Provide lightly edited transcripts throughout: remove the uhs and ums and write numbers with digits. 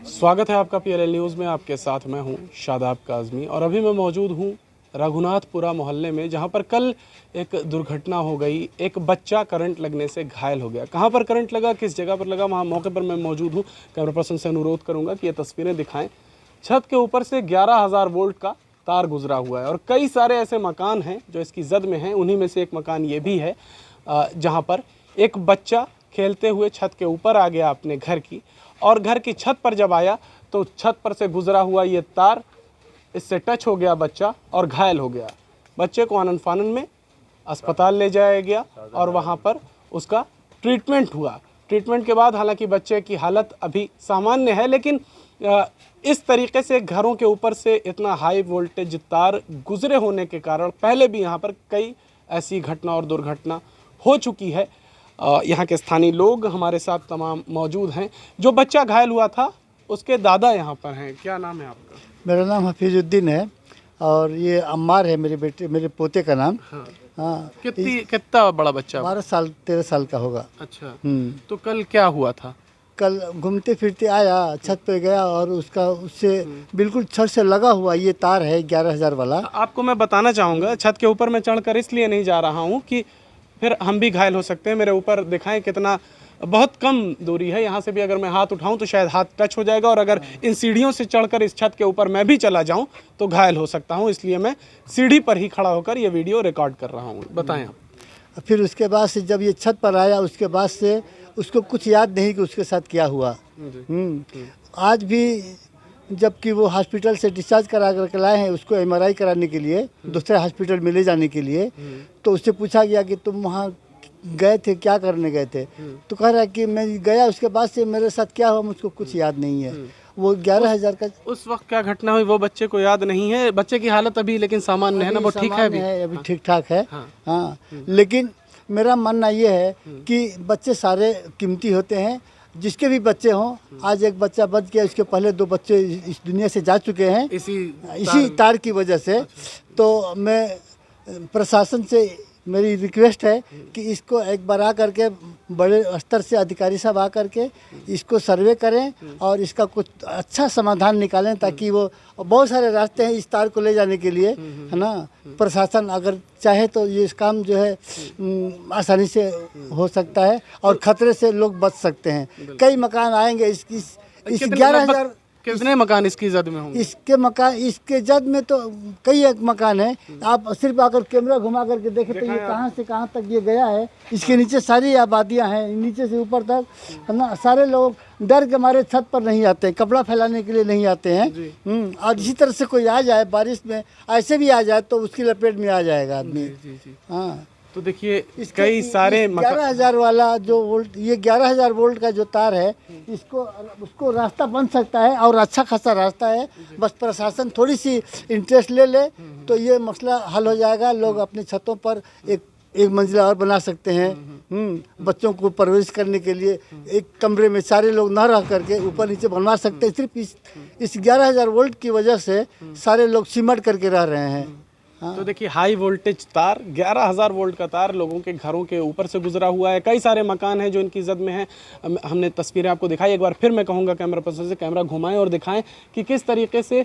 स्वागत है आपका PLL न्यूज़ में। आपके साथ मैं हूं शादाब काज़मी और अभी मैं मौजूद हूं रघुनाथपुरा मोहल्ले में, जहां पर कल एक दुर्घटना हो गई। एक बच्चा करंट लगने से घायल हो गया। कहां पर करंट लगा, किस जगह पर लगा, वहां मौके पर मैं मौजूद हूं। कैमरा पर्सन से अनुरोध करूंगा कि ये तस्वीरें दिखाएं। छत के ऊपर से 11,000 वोल्ट का तार गुजरा हुआ है और कई सारे ऐसे मकान हैं जो इसकी जद में हैं। उन्हीं में से एक मकान ये भी है जहाँ पर एक बच्चा खेलते हुए छत के ऊपर आ गया अपने घर की, और घर की छत पर जब आया तो छत पर से गुजरा हुआ ये तार इससे टच हो गया बच्चा और घायल हो गया। बच्चे को आनन फानन में अस्पताल ले जाया गया और वहाँ पर उसका ट्रीटमेंट हुआ। ट्रीटमेंट के बाद हालांकि बच्चे की हालत अभी सामान्य है, लेकिन इस तरीके से घरों के ऊपर से इतना हाई वोल्टेज तार गुजरे होने के कारण पहले भी यहाँ पर कई ऐसी घटना और दुर्घटना हो चुकी है। यहाँ के स्थानीय लोग हमारे साथ तमाम मौजूद हैं। जो बच्चा घायल हुआ था उसके दादा यहाँ पर हैं। क्या नाम है आपका? मेरा नाम हफीजुद्दीन है और ये अम्मार है मेरे पोते का नाम। हाँ। हाँ। कितना बड़ा बच्चा? 13 साल का होगा। अच्छा। तो कल क्या हुआ था? कल घूमते फिरते आया, छत पे गया और उससे बिल्कुल छत से लगा हुआ ये तार है 11,000 वाला। आपको मैं बताना चाहूँगा, छत के ऊपर मैं चढ़कर इसलिए नहीं जा रहा हूँ कि फिर हम भी घायल हो सकते हैं। मेरे ऊपर दिखाएं कितना, बहुत कम दूरी है यहाँ से भी। अगर मैं हाथ उठाऊं तो शायद हाथ टच हो जाएगा, और अगर इन सीढ़ियों से चढ़कर इस छत के ऊपर मैं भी चला जाऊं तो घायल हो सकता हूं। इसलिए मैं सीढ़ी पर ही खड़ा होकर ये वीडियो रिकॉर्ड कर रहा हूं। बताएं आप। फिर उसके बाद से जब ये छत पर आया, उसके बाद से उसको कुछ याद नहीं कि उसके साथ क्या हुआ। आज भी जबकि वो हॉस्पिटल से डिस्चार्ज करा कर लाए हैं उसको MRI कराने के लिए, दूसरे हॉस्पिटल में ले जाने के लिए, तो उससे पूछा गया कि तुम वहाँ गए थे, क्या करने गए थे? तो कह रहा है कि मैं गया, उसके बाद से मेरे साथ क्या हुआ मुझको कुछ याद नहीं है। वो 11,000 का उस वक्त क्या घटना हुई वो बच्चे को याद नहीं है। बच्चे की हालत अभी लेकिन सामान्य है ना? वो ठीक है अभी ठीक ठाक है। हाँ, लेकिन मेरा मानना ये है कि बच्चे सारे कीमती होते हैं। जिसके भी बच्चे हों, आज एक बच्चा बच गया, उसके पहले 2 बच्चे इस दुनिया से जा चुके हैं इसी तार की वजह से। तो मैं प्रशासन से मेरी रिक्वेस्ट है कि इसको एक बार आ करके बड़े स्तर से अधिकारी सब आ करके इसको सर्वे करें और इसका कुछ अच्छा समाधान निकालें, ताकि वो बहुत सारे रास्ते हैं इस तार को ले जाने के लिए, है ना। प्रशासन अगर चाहे तो ये इस काम जो है आसानी से हो सकता है और खतरे से लोग बच सकते हैं। कई मकान आएंगे इस 11,000। कितने मकान इसकी जद में होंगे? इसके जद में तो कई एक मकान है। आप सिर्फ आकर कैमरा घुमा करके देखें तो ये कहाँ से कहाँ तक ये गया है। इसके नीचे सारी आबादियाँ हैं, नीचे से ऊपर तक, है ना। सारे लोग डर के मारे छत पर नहीं आते, कपड़ा फैलाने के लिए नहीं आते हैं। और इसी तरह से कोई आ जाए बारिश में, ऐसे भी आ जाए तो उसकी लपेट में आ जाएगा आदमी। हाँ, तो देखिए कई सारे 11,000 वाला जो वोल्ट, ये 11,000 वोल्ट का जो तार है, उसको रास्ता बन सकता है और अच्छा खासा रास्ता है। बस प्रशासन थोड़ी सी इंटरेस्ट ले ले तो ये मसला हल हो जाएगा। लोग अपनी छतों पर एक मंजिला और बना सकते हैं। बच्चों को परवरिश करने के लिए एक कमरे में सारे लोग ना रह करके ऊपर नीचे बनवा सकते हैं। सिर्फ इस 11,000 वोल्ट की वजह से सारे लोग सिमट करके रह रहे हैं। तो देखिए हाई वोल्टेज तार, 11,000 वोल्ट का तार लोगों के घरों के ऊपर से गुजरा हुआ है। कई सारे मकान हैं जो इनकी जद में हैं। हमने तस्वीरें आपको दिखाई। एक बार फिर मैं कहूँगा कैमरा पर्सन से कैमरा घुमाएं और दिखाएं कि किस तरीके से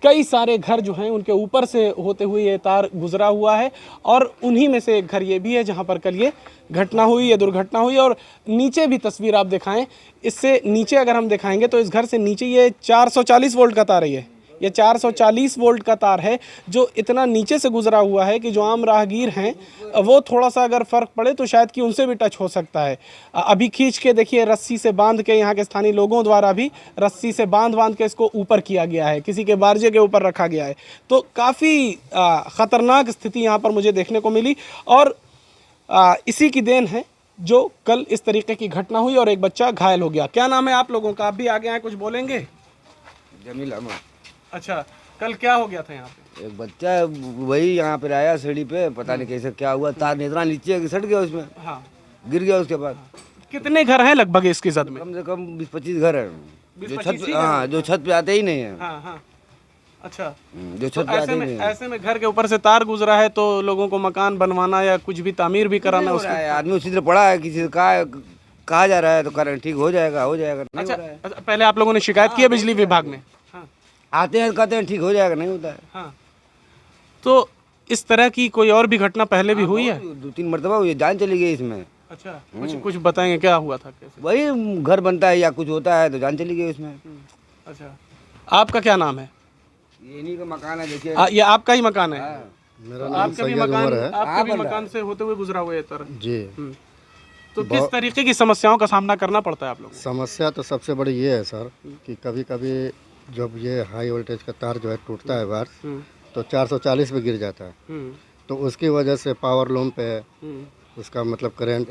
कई सारे घर जो हैं उनके ऊपर से होते हुए ये तार गुजरा हुआ है। और उन्हीं में से एक घर ये भी है जहाँ पर कल ये घटना हुई, ये दुर्घटना हुई। और नीचे भी तस्वीर आप दिखाएं। इससे नीचे अगर हम दिखाएंगे तो इस घर से नीचे ये 440 वोल्ट का तार है। ये 440 वोल्ट का तार है जो इतना नीचे से गुजरा हुआ है कि जो आम राहगीर हैं वो थोड़ा सा अगर फ़र्क पड़े तो शायद कि उनसे भी टच हो सकता है। अभी खींच के देखिए, रस्सी से बांध के, यहाँ के स्थानीय लोगों द्वारा भी रस्सी से बांध के इसको ऊपर किया गया है, किसी के बारजे के ऊपर रखा गया है। तो काफ़ी ख़तरनाक स्थिति यहाँ पर मुझे देखने को मिली और इसी की देन है जो कल इस तरीके की घटना हुई और एक बच्चा घायल हो गया। क्या नाम है आप लोगों का? आप भी आगे आए, कुछ बोलेंगे? जमील अहमद। अच्छा, कल क्या हो गया था यहाँ पे? एक बच्चा वही यहाँ पे आया सीढ़ी पे, पता नहीं कैसे क्या हुआ, तार इतना नीचे सट गया उसमें। हाँ, गिर गया। उसके बाद कितने घर हैं लगभग इसकी जद में? कम से कम 20-25 घर है जो छत, हाँ, जो छत पे आते ही नहीं है। हाँ, हाँ। अच्छा, जो छत पे आते ही नहीं है। ऐसे में घर के ऊपर से तार गुजरा है तो लोगों को मकान बनवाना या कुछ भी तामीर भी कराना उसको आदमी उसी तरह पड़ा है, किसी का कहा जा रहा है तो करंट ठीक हो जाएगा नहीं हो रहा है। अच्छा, पहले आप लोगों ने शिकायत की है बिजली विभाग में? हाँ। आते हैं कहते हैं ठीक हो जाएगा, नहीं होता है। हाँ। तो इस तरह की कोई और भी घटना पहले भी हुई है? 2-3 मरतबा हुई, जान चली गई इसमें। अच्छा, कुछ बताएंगे क्या हुआ था, कैसे? वही घर बनता है या कुछ होता है तो जान चली गई इसमें। अच्छा, आपका क्या नाम है? ये इन्हीं का मकान है, देखिए। ये आपका ही मकान है? मेरा आपके भी मकान, आपके भी मकान से होते हुए गुजरा हुआ है तरह जी। तो किस तरीके की समस्याओं का सामना करना पड़ता है आप लोगों को? समस्या तो सबसे बड़ी ये है सर कि कभी कभी जब ये हाई वोल्टेज का तार जो है टूटता है बाहर तो 440 पे गिर जाता है, तो उसकी वजह से पावर लूम पे उसका मतलब करंट,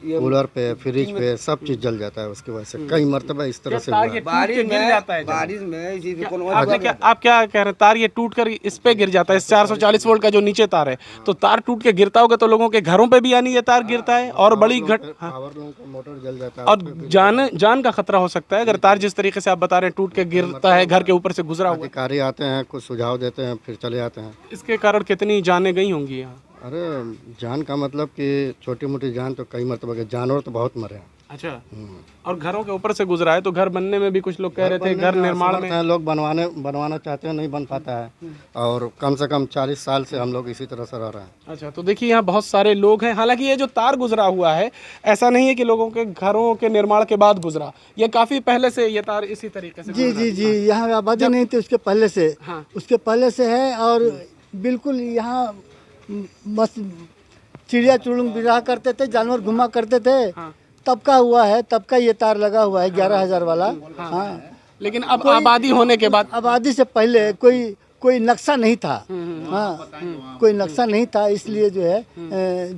कूलर पे, फ्रिज पे सब चीज़ जल जाता है। उसकी वजह से कई मरतबा इस तरह से हुआ है। बारिश में गिर जाता है बारिश में इसी आप क्या कह रहे हैं? तार ये टूट कर इस पे गिर जाता है, इस 440 वोल्ट का जो नीचे तार है, तो तार टूट के गिरता होगा तो लोगों के घरों पे भी यानी ये तार गिरता है और बड़ी पावर लूम का मोटर जल जाता है और जान का खतरा हो सकता है अगर तार जिस तरीके से आप बता रहे हैं टूट के गिरता है घर के ऊपर से गुजरा हुआ। अधिकारी आते हैं, कुछ सुझाव देते हैं, फिर चले जाते हैं। इसके कारण कितनी जानें गई होंगी यहाँ? अरे जान का मतलब कि छोटी मोटी जान तो कई मरतबा के, जानवर तो बहुत मरे हैं। अच्छा, और घरों के ऊपर से गुजरा है तो घर बनने में भी कुछ लोग कह रहे थे, घर निर्माण में लोग बनवाना चाहते हैं, नहीं बन पाता है, और कम से कम 40 साल से हम लोग इसी तरह से रह रहे हैं। अच्छा, तो देखिए यहाँ बहुत सारे लोग हैं। हालांकि ये जो तार गुजरा हुआ है ऐसा नहीं है कि लोगों के घरों के निर्माण के बाद गुजरा, ये काफी पहले से ये तार इसी तरीके से जी जी जी, यहाँ आबादी नहीं थी उसके पहले से। हाँ। उसके पहले से है और बिल्कुल यहाँ बस चिड़िया चुड़ुंग बिरहा करते थे, जानवर घुमा करते थे। हाँ। तब का हुआ है, तब का ये तार लगा हुआ है 11,000 वाला। हाँ। लेकिन अब आबादी होने के बाद, आबादी से पहले कोई नक्शा नहीं था। हाँ, कोई नक्शा नहीं था, इसलिए जो है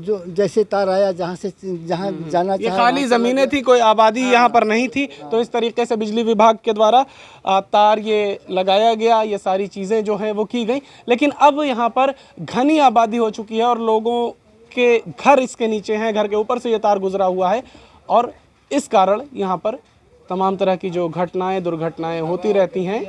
जो जैसे तार आया जहाँ जाना ये खाली ज़मीनें थी, कोई आबादी यहाँ पर नहीं थी, तो इस तरीके से बिजली विभाग के द्वारा तार ये लगाया गया, ये सारी चीज़ें जो हैं वो की गई। लेकिन अब यहाँ पर घनी आबादी हो चुकी है और लोगों के घर इसके नीचे हैं, घर के ऊपर से ये तार गुजरा हुआ है और इस कारण यहाँ पर तमाम तरह की जो घटनाएं, दुर्घटनाएं होती रहती हैं,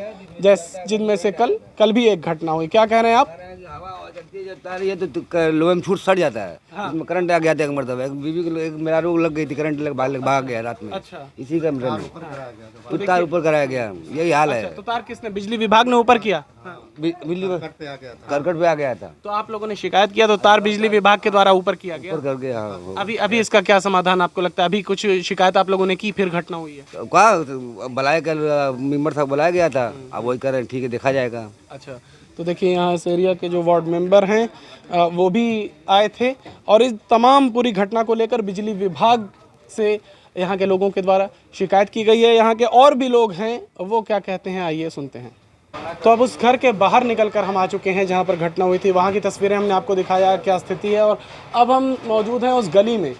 जिनमें से कल भी एक घटना हुई। क्या कह रहे हैं आप? हवा चलती है तार, ये तो लोहे में छूट सट जाता है। हाँ। इसमें करंट आ गया था एक मरतबा, एक बीवी को मेरा रोग लग गई थी, करंट भाग गया रात में। अच्छा। इसी का तो तार ऊपर कराया गया, यही हाल है। तो तार किसने, बिजली विभाग ने ऊपर किया? बिजली करकट पे आ गया था। तो आप लोगों ने शिकायत किया तो तार बिजली विभाग के द्वारा ऊपर किया गया? कर गया। अभी इसका क्या समाधान आपको लगता है? अभी कुछ शिकायत आप लोगों ने की, फिर घटना हुई है? कहा बुलाया, कल मेंबर साहब बुलाया गया था, अब वही कर रहे हैं, ठीक है देखा जाएगा। अच्छा, तो देखिए यहाँ इस एरिया के जो वार्ड मेंबर हैं वो भी आए थे और इस तमाम पूरी घटना को लेकर बिजली विभाग से यहाँ के लोगों के द्वारा शिकायत की गई है। यहाँ के और भी लोग हैं, वो क्या कहते हैं आइए सुनते हैं। तो अब उस घर के बाहर निकलकर हम आ चुके हैं जहाँ पर घटना हुई थी, वहाँ की तस्वीरें हमने आपको दिखाया क्या स्थिति है, और अब हम मौजूद हैं उस गली में,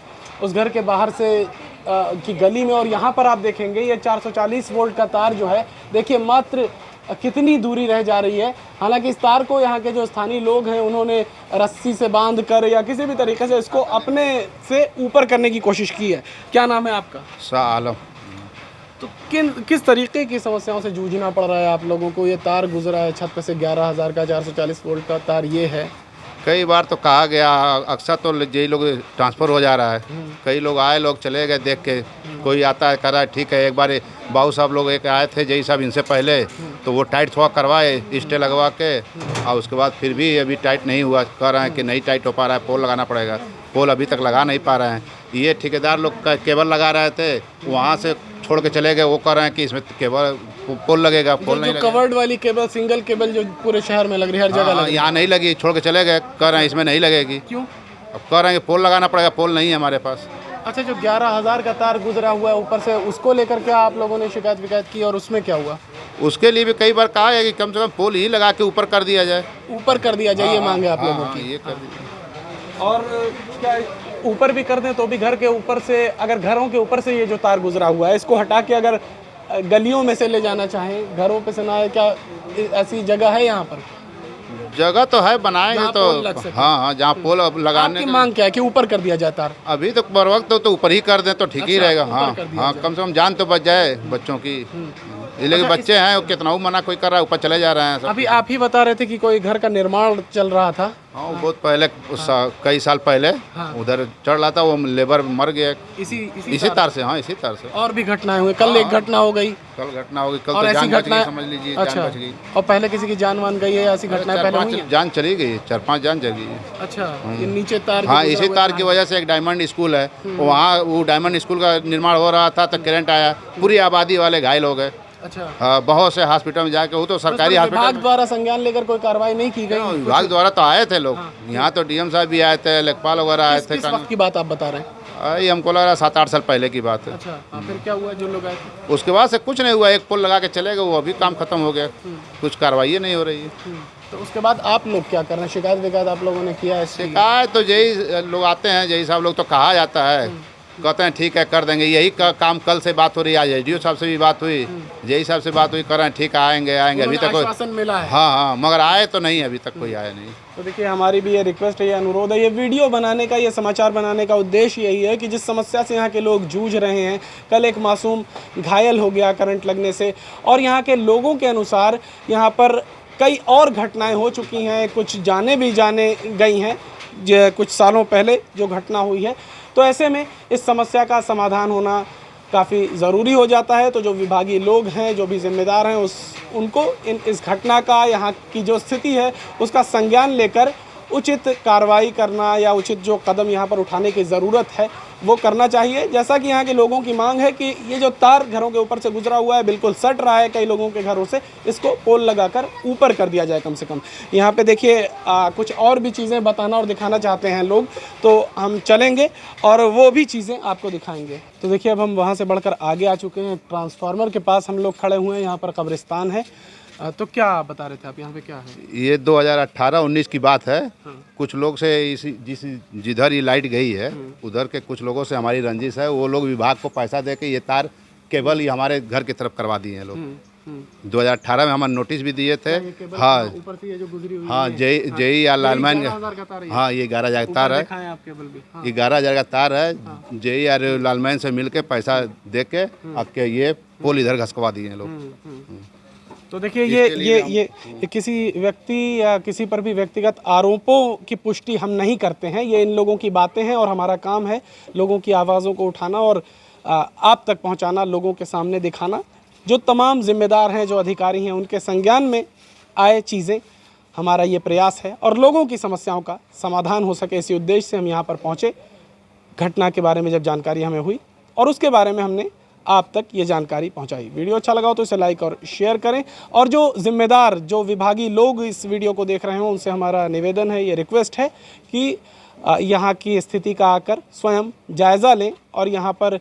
उस घर के बाहर से की गली में, और यहाँ पर आप देखेंगे ये 440 वोल्ट का तार जो है, देखिए मात्र कितनी दूरी रह जा रही है। हालांकि इस तार को यहाँ के जो स्थानीय लोग हैं उन्होंने रस्सी से बांध कर या किसी भी तरीके से इसको अपने से ऊपर करने की कोशिश की है। क्या नाम है आपका? शाह आलम। तो किस तरीके की समस्याओं से जूझना पड़ रहा है आप लोगों को? ये तार गुजरा है छत पे से 11,000 का 440 वोल्ट का तार ये है। कई बार तो कहा गया, अक्सर तो यही लोग ट्रांसफ़र हो जा रहा है। कई लोग आए, लोग चले गए देख के, कोई आता है कर रहा है ठीक है। एक बार बाबू साहब लोग एक आए थे जय साहब इनसे पहले, तो वो टाइट थोड़ा करवाए स्टे लगवा के, और उसके बाद फिर भी अभी टाइट नहीं हुआ। कह रहे हैं कि नहीं टाइट हो पा रहा है, पोल लगाना पड़ेगा। पोल अभी तक लगा नहीं पा रहे हैं। ये ठेकेदार लोग केबल लगा रहे थे, वहाँ से छोड़ के चले गए, वो कह रहे हैं कि इसमें केबल पोल लगेगा, पोल नहीं लगेगा। कवर्ड वाली केबल, सिंगल केबल जो पूरे शहर में लग रही है, हर जगह लग रही है, यहाँ नहीं लगी, छोड़ के चले गए, कह रहे हैं इसमें नहीं लगेगी। क्यों? अब कह रहे हैं कि पोल लगाना पड़ेगा, पोल नहीं है हमारे पास। अच्छा, जो 11,000 का तार गुजरा हुआ है ऊपर से, उसको लेकर क्या आप लोगों ने शिकायत विकायत की और उसमें क्या हुआ? उसके लिए भी कई बार कहा है कि कम से कम पोल ही लगा के ऊपर कर दिया जाए। ऊपर कर दिया जाए, ये मांग है आप लोगों की? ये कर दीजिए। और क्या ऊपर भी कर दें तो भी घर के ऊपर से, अगर घरों के ऊपर से ये जो तार गुजरा हुआ है इसको हटा के अगर गलियों में से ले जाना चाहें, घरों पे से ना है, क्या ऐसी जगह है यहाँ पर? जगह तो है, बनाएंगे तो। हाँ, जहाँ पोल लगाने की मांग क्या है कि ऊपर कर दिया जाए तार? अभी तो बर वक्त तो ऊपर ही कर दें तो ठीक ही रहेगा। हाँ, कम से कम जान तो बच जाए बच्चों की। ये लेकिन बच्चे हैं, कितना वो मना कोई कर रहा है, ऊपर चले जा रहे हैं सब। अभी आप ही बता रहे थे कि कोई घर का निर्माण चल रहा था। हाँ, वो बहुत पहले कई साल पहले उधर चढ़ रहा था, वो लेबर मर गया इसी तार से। हाँ, इसी तार से। और भी घटनाएं हुई, कल एक घटना हो गई, कल घटना हो गई, कल और तो ऐसी जान बच घटना गई, समझ लीजिए। अच्छा, जान बच गई। और पहले किसी की जान मान गई है, ऐसी घटनाएं पहले हुई हैं? जान चली गई, 4-5 जान चली गई। अच्छा, ये नीचे तार हाँ, इसी तार की वजह से एक डायमंड स्कूल है, वहाँ वो डायमंड स्कूल का निर्माण हो रहा था तो करंट आया, पूरी आबादी वाले घायल हो गए। अच्छा, हाँ, बहुत से हॉस्पिटल में जाके, वो तो सरकारी विभाग हॉस्पिटल द्वारा संज्ञान लेकर कोई कार्रवाई नहीं की गई? विभाग द्वारा तो आए थे लोग, यहाँ तो डीएम साहब भी आए थे, लेखपाल वगैरह आए थे। किस वक्त की बात आप बता रहे हैं? ये हमको लग रहा है 7-8 साल पहले की बात है। अच्छा, फिर क्या हुआ जो लोग आए थे? उसके बाद से कुछ नहीं हुआ, एक पोल लगा के चले गए, वो अभी काम खत्म हो गया, कुछ कार्रवाई नहीं हो रही है। तो उसके बाद आप लोग क्या कर रहे हैं? शिकायत विकायत आप लोगों ने किया है? शिकायत तो यही लोग आते हैं, यही साहब लोग तो कहा जाता है, कहते हैं ठीक है कर देंगे, यही काम कल से बात हो रही है, आज एसडीओ साहब से भी बात हुई, यही साहब से बात हुई, कर रहे हैं ठीक है आएंगे अभी तक कोई आश्वासन मिला है? हाँ, मगर आए तो नहीं, अभी तक कोई आया नहीं। तो देखिए, हमारी भी ये रिक्वेस्ट है, ये अनुरोध है, ये वीडियो बनाने का, ये समाचार बनाने का उद्देश्य यही है कि जिस समस्या से यहाँ के लोग जूझ रहे हैं, कल एक मासूम घायल हो गया करंट लगने से, और यहाँ के लोगों के अनुसार यहाँ पर कई और घटनाएं हो चुकी हैं, कुछ जाने गई हैं कुछ सालों पहले जो घटना हुई है। तो ऐसे में इस समस्या का समाधान होना काफ़ी ज़रूरी हो जाता है। तो जो विभागीय लोग हैं, जो भी जिम्मेदार हैं, उनको इस घटना का, यहाँ की जो स्थिति है उसका संज्ञान लेकर उचित कार्रवाई करना या उचित जो कदम यहाँ पर उठाने की ज़रूरत है वो करना चाहिए। जैसा कि यहाँ के लोगों की मांग है कि ये जो तार घरों के ऊपर से गुजरा हुआ है, बिल्कुल सट रहा है कई लोगों के घरों से, इसको पोल लगाकर ऊपर कर दिया जाए कम से कम। यहाँ पे देखिए कुछ और भी चीज़ें बताना और दिखाना चाहते हैं लोग, तो हम चलेंगे और वो भी चीज़ें आपको दिखाएंगे। तो देखिए, अब हम वहाँ से बढ़कर आगे आ चुके हैं, ट्रांसफार्मर के पास हम लोग खड़े हुए हैं। यहाँ पर कब्रिस्तान है। तो क्या बता रहे थे आप, यहाँ पे क्या है? ये 2018-19 की बात है। कुछ लोग से जिधर ये लाइट गई है उधर के कुछ लोगों से हमारी रंजिश है, वो लोग विभाग को पैसा दे के ये तार केबल ये हमारे घर की तरफ करवा दिए हैं लोग। 2018 में हमारे नोटिस भी दिए थे। हाँ, ऊपर से ये जो गुजरी हुई हाँ, जय या लालमैन, हाँ, ये 11,000 का तार है, 11,000 का तार है। जय या लालमैन से मिल के पैसा दे के आपके ये पोल इधर घसकवा दिए हैं लोग। तो देखिए, ये किसी व्यक्ति या किसी पर भी व्यक्तिगत आरोपों की पुष्टि हम नहीं करते हैं। ये इन लोगों की बातें हैं और हमारा काम है लोगों की आवाज़ों को उठाना और आप तक पहुंचाना, लोगों के सामने दिखाना। जो तमाम जिम्मेदार हैं, जो अधिकारी हैं, उनके संज्ञान में आए चीज़ें, हमारा ये प्रयास है और लोगों की समस्याओं का समाधान हो सके, इसी उद्देश्य से हम यहाँ पर पहुँचे। घटना के बारे में जब जानकारी हमें हुई और उसके बारे में हमने आप तक ये जानकारी पहुंचाई। वीडियो अच्छा लगा हो तो इसे लाइक और शेयर करें, और जो जिम्मेदार, जो विभागीय लोग इस वीडियो को देख रहे हो, उनसे हमारा निवेदन है, ये रिक्वेस्ट है कि यहाँ की स्थिति का आकर स्वयं जायज़ा लें और यहाँ पर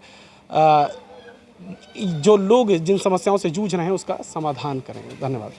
जो लोग जिन समस्याओं से जूझ रहे हैं उसका समाधान करें। धन्यवाद।